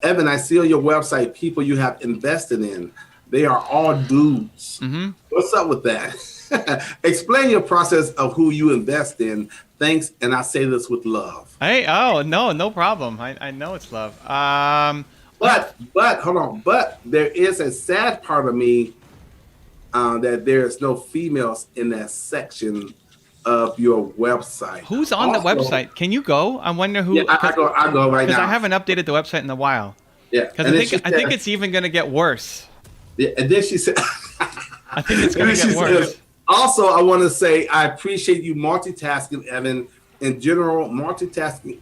Evan, I see on your website people you have invested in. They are all dudes. Mm-hmm. What's up with that? Explain your process of who you invest in. Thanks, and I say this with love. Hey, oh no, no problem. I know it's love. Un- But hold on. But there is a sad part of me that there is no females in that section of your website. who's on the Also, website? Can you go? I wonder yeah, who, I go right because I now. haven't updated the website in a while. Yeah, Because and then I she think said, it's even gonna get worse. yeah, and then she said, I think it's and gonna then she get says, worse. also, I want to say I appreciate you multitasking, Evan. In general, multitasking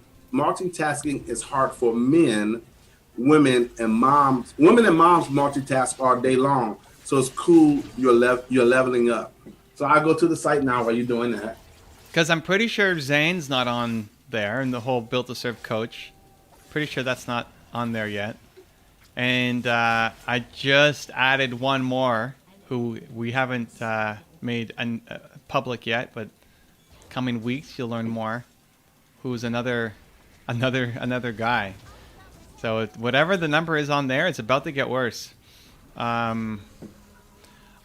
is hard for men, women, and moms. Women and moms multitask all day long, so it's cool. You're leveling up. So I go to the site now while you're doing that. Because I'm pretty sure Zane's not on there, and the whole Built to Serve coach. Pretty sure that's not on there yet. And I just added one more who we haven't made public yet, but coming weeks you'll learn more. Who's another guy. So whatever the number is on there, it's about to get worse. Um,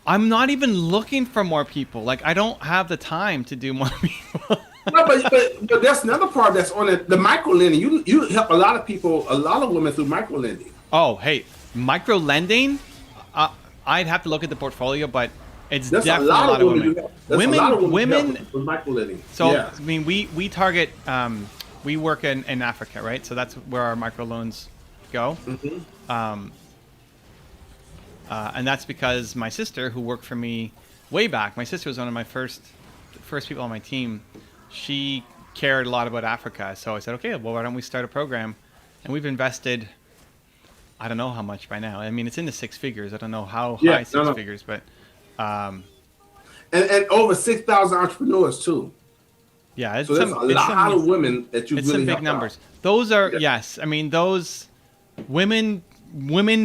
I'm not even looking for more people. Like I don't have the time to do more people. No, but that's another part that's on it. The micro lending. You help a lot of people, a lot of women through micro lending. Oh, hey, micro lending. I'd have to look at the portfolio, but it's There's a definitely a lot lot of of women you women. help. There's a lot of women you Women. help with micro lending. So Yeah. I mean, we target. We work in Africa, right? So that's where our microloans go. And that's because my sister, who worked for me way back, my sister was one of my first people on my team. She cared a lot about Africa, so I said, okay, well, why don't we start a program? And we've invested, I don't know how much by now. I mean, it's in the six figures. I don't know how Yeah, high no, six no. figures, but um, And over 6,000 entrepreneurs too. yeah, So there's a lot of women that you it's some really big helped out. numbers. Those are Yeah. yes. I mean, those women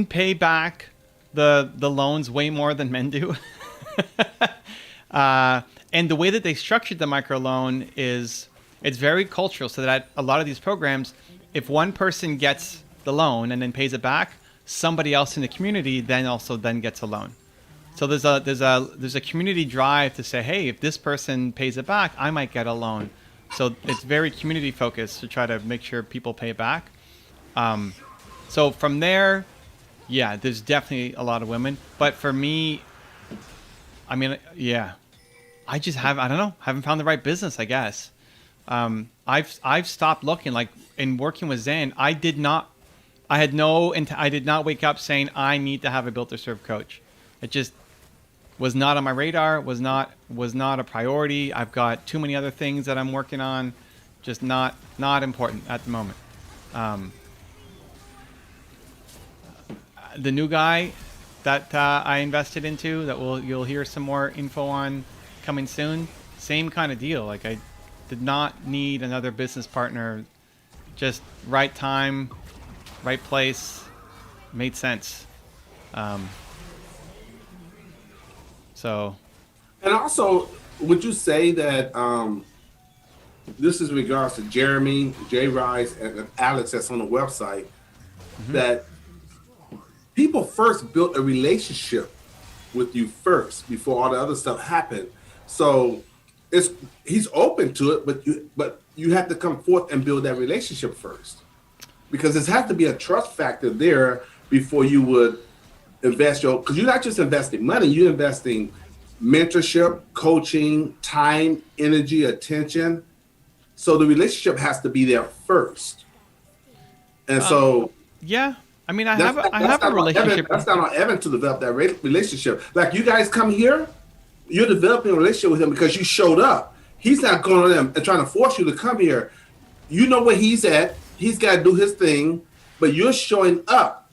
pay back the loans way more than men do. And the way that they structured the microloan is it's very cultural. So that a lot of these programs, if one person gets the loan and then pays it back, somebody else in the community then gets a loan. So there's a community drive to say, hey, if this person pays it back, I might get a loan. So it's very community focused to try to make sure people pay it back. So from there, yeah, there's definitely a lot of women. But for me, I mean, yeah, I don't know, haven't found the right business, I guess. I've stopped looking. Like in working with Zan, I did not wake up saying I need to have a Built to Serve coach. It just was not on my radar, was not a priority. I've got too many other things that I'm working on, just not important at the moment. Um, the new guy that I invested into that you'll hear some more info on coming soon. Same kind of deal. Like I did not need another business partner. Just right time, right place, made sense. Um, so And also, would you say that this is regards to Jeremy, Jay Rice, and Alex that's on the website, that people first built a relationship with you first before all the other stuff happened. So it's he's open to it, but you have to come forth and build that relationship first. Because there has to be a trust factor there before you would invest because you're not just investing money, you're investing mentorship, coaching, time, energy, attention. So the relationship has to be there first. And so yeah, I mean, I that's have a not on Evan. relationship. That's not on Evan to develop that relationship. Like you guys come here, you're developing a relationship with him because you showed up. He's not going to them and trying to force you to come here. You know where he's at. He's got to do his thing, but you're showing up.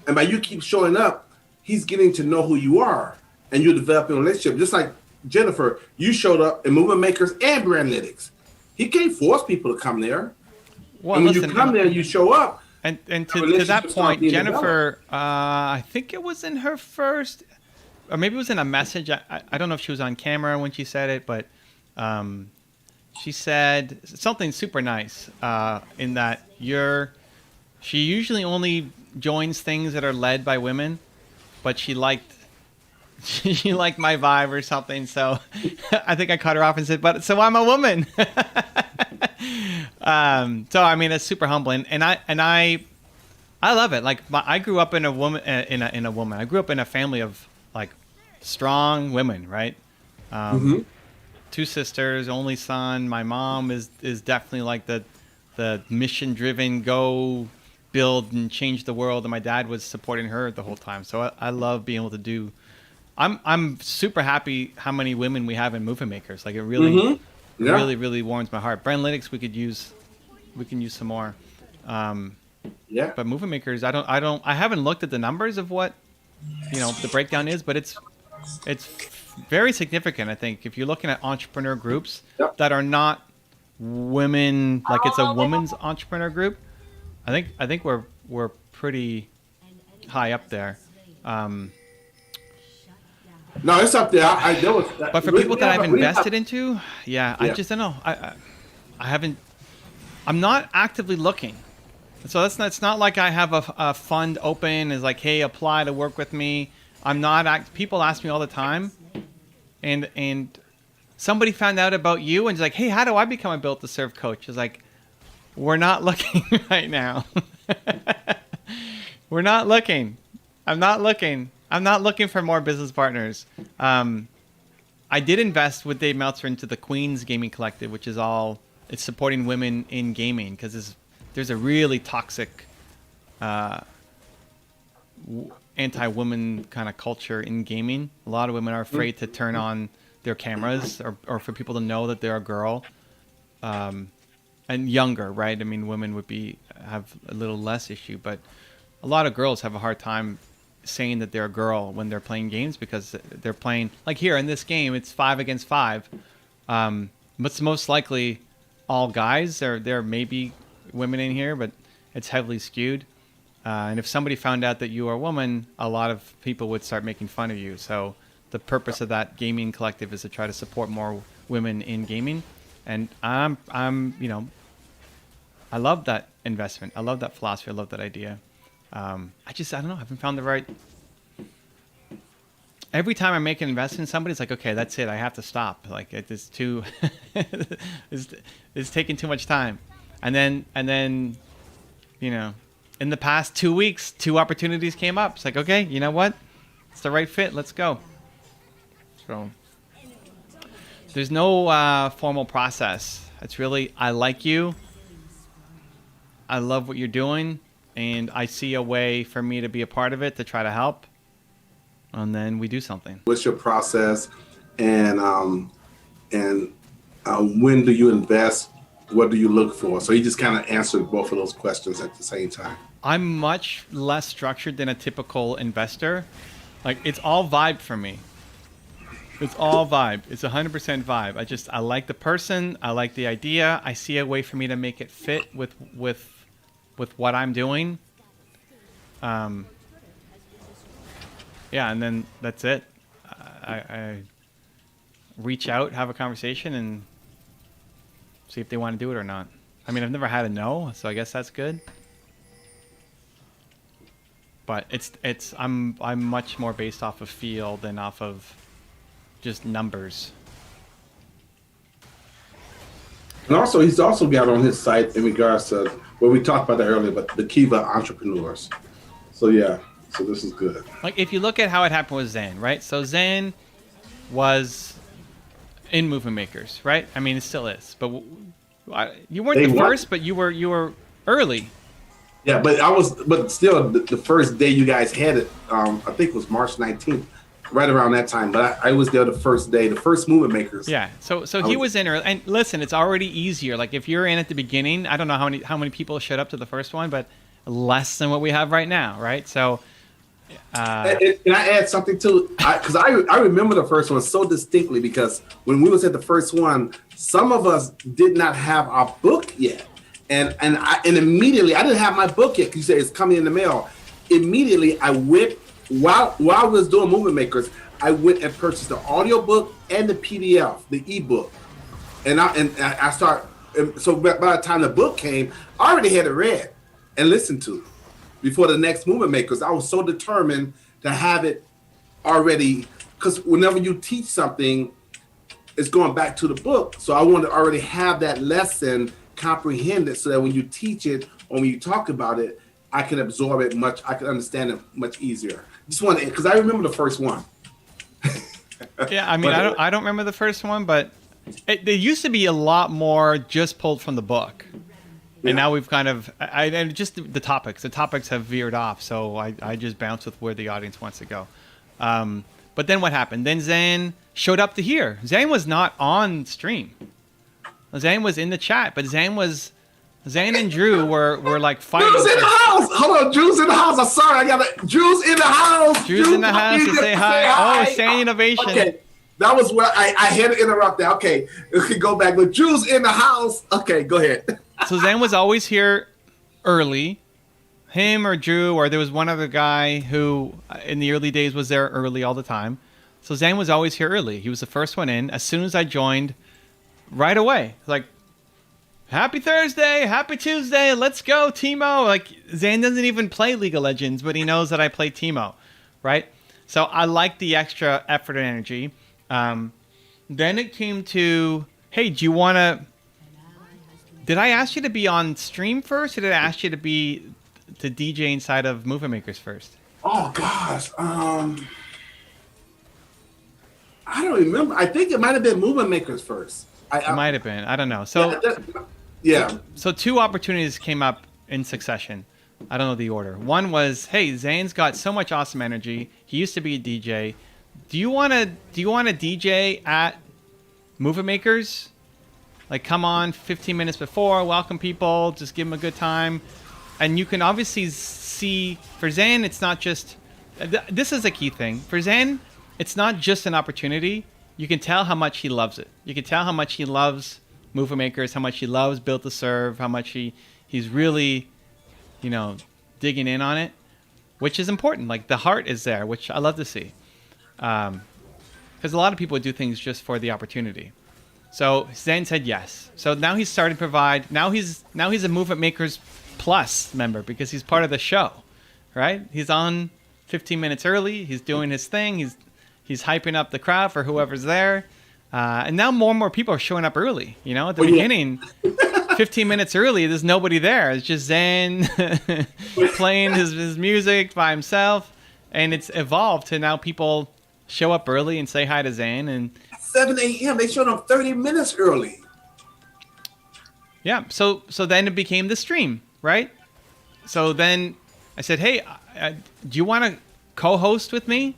And by you keep showing up, he's getting to know who you are, and you're developing a relationship. Just like Jennifer, you showed up in Movement Makers and Brandlytics. He can't force people to come there. Well, And when listen, you come there, you show up. and that to that relationship starts point, being developed. Jennifer, I think it was in her first, or maybe it was in a message. I don't know if she was on camera when she said it, but she said something super nice in that She usually only joins things that are led by women, but she liked she liked my vibe or something. So I think I cut her off and said, "But so I'm a woman." So I mean, it's super humbling, and I love it. Like I grew up in a woman in a woman. I grew up in a family of like strong women, right? Hmm. Two sisters, only son. My mom is definitely like the mission driven, go build and change the world, and my dad was supporting her the whole time. So I love being able to do. I'm super happy how many women we have in movement makers. Like it really, Hmm. Yeah. really warms my heart. Brandlytics we can use some more. Um, Yeah. but movement makers, I haven't looked at the numbers of what the breakdown is, but it's very significant. I think if you're looking at entrepreneur groups Yep. that are not women, like it's a women's entrepreneur group, I think we're pretty high up there. Um, No, it's up there. I know it's. but for people that I've invested into, yeah, I just don't know. I haven't. I'm not actively looking. So it's not like I have a fund open. Is like, hey, apply to work with me. I'm not. People ask me all the time, and somebody found out about you and is like, hey, how do I become a built to serve coach? It's like, we're not looking right now. We're not looking. I'm not looking. I'm not looking for more business partners. I did invest with Dave Meltzer into the Queens Gaming Collective, which is it's supporting women in gaming because there's a really toxic anti-woman kind of culture in gaming. A lot of women are afraid to turn on their cameras or for people to know that they're a girl. And younger, right? I mean, women have a little less issue, but a lot of girls have a hard time saying that they're a girl when they're playing games because they're playing, like here in this game, it's 5 against 5. But it's most likely all guys. There may be women in here, but it's heavily skewed. And if somebody found out that you are a woman, a lot of people would start making fun of you. So the purpose of that gaming collective is to try to support more women in gaming. And I'm I love that investment. I love that philosophy. I love that idea. I don't know. I haven't found the right. Every time I make an investment in somebody, it's like, okay, that's it. I have to stop. Like it is too, it's taking too much time. And then, in the past 2 weeks, 2 opportunities came up. It's like, okay, you know what? It's the right fit. Let's go. So there's no formal process. It's really, I like you. I love what you're doing. And I see a way for me to be a part of it to try to help. And then we do something. What's your process, and when do you invest? What do you look for? So you just kind of answered both of those questions at the same time. I'm much less structured than a typical investor. Like it's all vibe for me. It's all vibe. It's 100% vibe. I like the person. I like the idea. I see a way for me to make it fit with what I'm doing. Yeah, and then that's it. I reach out, have a conversation, and see if they want to do it or not. I mean, I've never had a no, so I guess that's good. But I'm much more based off of feel than off of just numbers. And also, he's also got on his site in regards to what we talked about that earlier, but the Kiva entrepreneurs. So yeah, so this is good. Like if you look at how it happened with Zen, right? So Zen was in Movement Makers, right? I mean, it still is, but you weren't the first, but you were early. Yeah, but still, the first day you guys had it, I think it was March 19th, right around that time. But I was there the first day, the first Movement Makers. Yeah, so he was in early, and listen, it's already easier. Like if you're in at the beginning, I don't know how many people showed up to the first one, but less than what we have right now, right? So. Can I add something too? Because I remember the first one so distinctly because when we was at the first one, some of us did not have our book yet, and immediately I didn't have my book yet. You said it's coming in the mail. Immediately I went while I was doing Movement Makers. I went and purchased the audio book and the PDF, the ebook, and I start. So by the time the book came, I already had it read. and listen to before the next movement makers. I was so determined to have it already, because whenever you teach something, it's going back to the book. So I want to already have that lesson comprehended so that when you teach it or when you talk about it, I can absorb it I can understand it much easier. Just want to, because I remember the first one. Yeah, I mean, I don't remember the first one, but there used to be a lot more just pulled from the book. And now we've kind of, and just the topics have veered off. So I just bounce with where the audience wants to go. But then what happened? Then Zan showed up to here. Zan was not on stream. Zan was in the chat, but Zan and Drew were like fighting. Drew's in the house. Hold on, Drew's in the house. I'm sorry, Drew's in the house. Drew's in the house to say hi. Oh, Sand Innovation. Okay, that was where I had to interrupt that. Okay, we can go back. But Drew's in the house. Okay, go ahead. So Zan was always here early. Him or Drew, or there was one other guy who in the early days was there early all the time. So Zan was always here early. He was the first one in. As soon as I joined, right away, like, happy Thursday, happy Tuesday, let's go, Teemo. Like, Zan doesn't even play League of Legends, but he knows that I play Teemo, right? So I like the extra effort and energy. Then it came to, hey, do you want to... Did I ask you to be on stream first, or did I ask you to DJ inside of Movement Makers first? Oh, gosh. I don't remember. I think it might have been Movement Makers first. It might have been. I don't know. So yeah. So two opportunities came up in succession. I don't know the order. One was, hey, Zane's got so much awesome energy. He used to be a DJ. Do you want to DJ at Movement Makers? Like, come on 15 minutes before, welcome people, just give them a good time. And you can obviously see, for Zan, it's not just, this is a key thing. For Zan, it's not just an opportunity. You can tell how much he loves it. You can tell how much he loves Movement Makers, how much he loves Built to Serve, how much he's really, digging in on it, which is important. Like, the heart is there, which I love to see. Because a lot of people do things just for the opportunity. So Zane said yes. So now he's starting to provide. Now he's a Movement Makers Plus member because he's part of the show, right? He's on 15 minutes early. He's doing his thing. He's hyping up the crowd for whoever's there. And now more and more people are showing up early. At the beginning, 15 minutes early, there's nobody there. It's just Zane playing his music by himself, and it's evolved to now people show up early and say hi to Zane. And 7 a.m. They showed up 30 minutes early. Yeah. So then it became the stream, right? So then I said, hey, do you want to co-host with me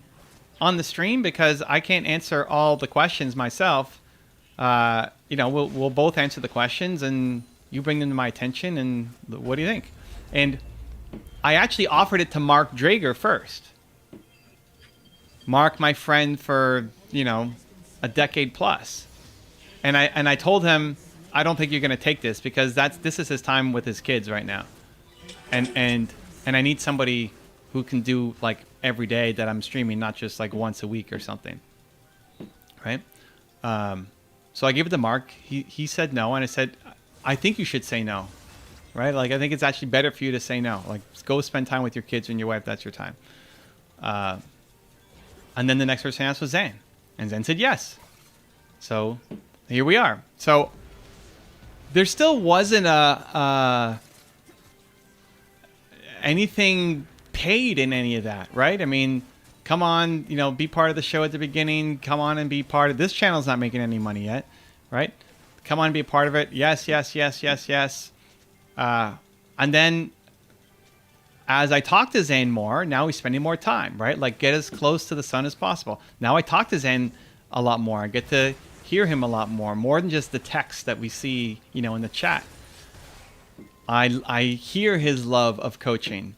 on the stream? Because I can't answer all the questions myself. We'll both answer the questions and you bring them to my attention. And what do you think? And I actually offered it to Mark Drager first. Mark, my friend for, a decade plus. And I told him, I don't think you're going to take this because this is his time with his kids right now. And I need somebody who can do like every day that I'm streaming, not just like once a week or something. Right? So I gave it to Mark. He said no. And I said, I think you should say no. Right? Like, I think it's actually better for you to say no. Like, go spend time with your kids and your wife. That's your time. And then the next person asked was Zane. And Zane said yes. So here we are. So there still wasn't anything paid in any of that, right? I mean, come on, be part of the show at the beginning. Come on and be part of this. Channel's not making any money yet, right? Come on and be a part of it. Yes. And then as I talk to Zane more, now he's spending more time, right? Like, get as close to the sun as possible. Now I talk to Zane a lot more. I get to hear him a lot more than just the text that we see, in the chat. I hear his love of coaching.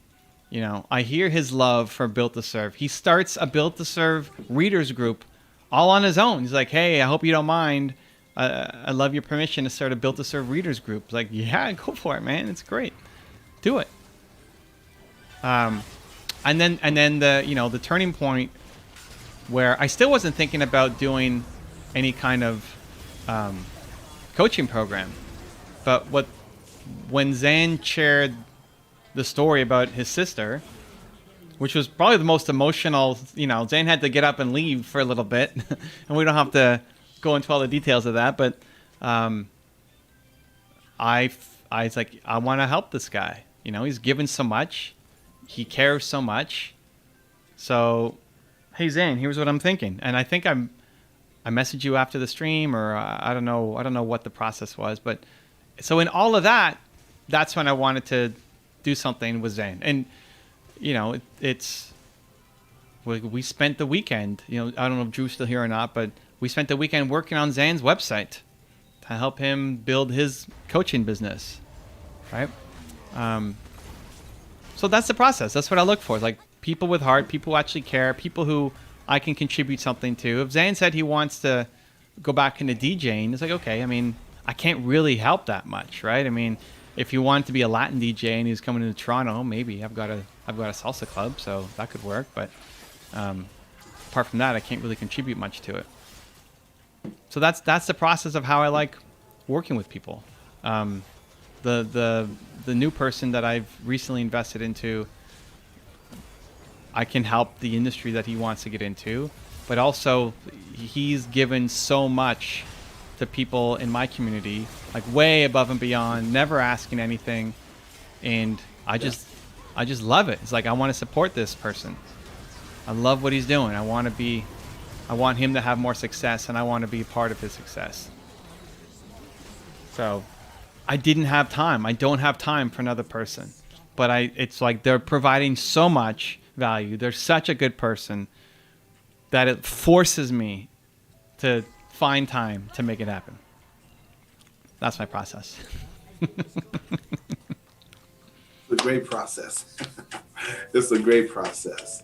I hear his love for Built to Serve. He starts a Built to Serve readers group all on his own. He's like, hey, I hope you don't mind. I love your permission to start a Built to Serve readers group. It's like, yeah, go for it, man. It's great. Do it. And then the turning point where I still wasn't thinking about doing any kind of coaching program, but when Zan shared the story about his sister, which was probably the most emotional. You know, Zane had to get up and leave for a little bit, and we don't have to go into all the details of that. But I was like, I want to help this guy. You know, he's given so much, he cares so much. So, hey Zane, here's what I'm thinking, and I think I messaged you after the stream, or I don't know what the process was, but so in all of that, that's when I wanted to do something with Zane, and you know, we spent the weekend. You know, I don't know if Drew's still here or not, but we spent the weekend working on Zane's website to help him build his coaching business, right? So that's the process. That's what I look for. Like people with heart, people who actually care, people who I can contribute something to. If Zane said he wants to go back into DJing, it's like, okay, I mean, I can't really help that much, right? I mean, if he wanted to be a Latin DJ and he's coming into Toronto, maybe I've got a salsa club, so that could work. But apart from that, I can't really contribute much to it. So that's the process of how I like working with people. The new person that I've recently invested into, I can help the industry that he wants to get into, but also he's given so much to people in my community, like way above and beyond, never asking anything, and I just love it. It's like I want to support this person. I love what he's doing. I want him to have more success, and I want to be a part of his success. So I didn't have time. I don't have time for another person, but it's like they're providing so much value. They're such a good person that it forces me to find time to make it happen. That's my process. It's a great process. It's a great process.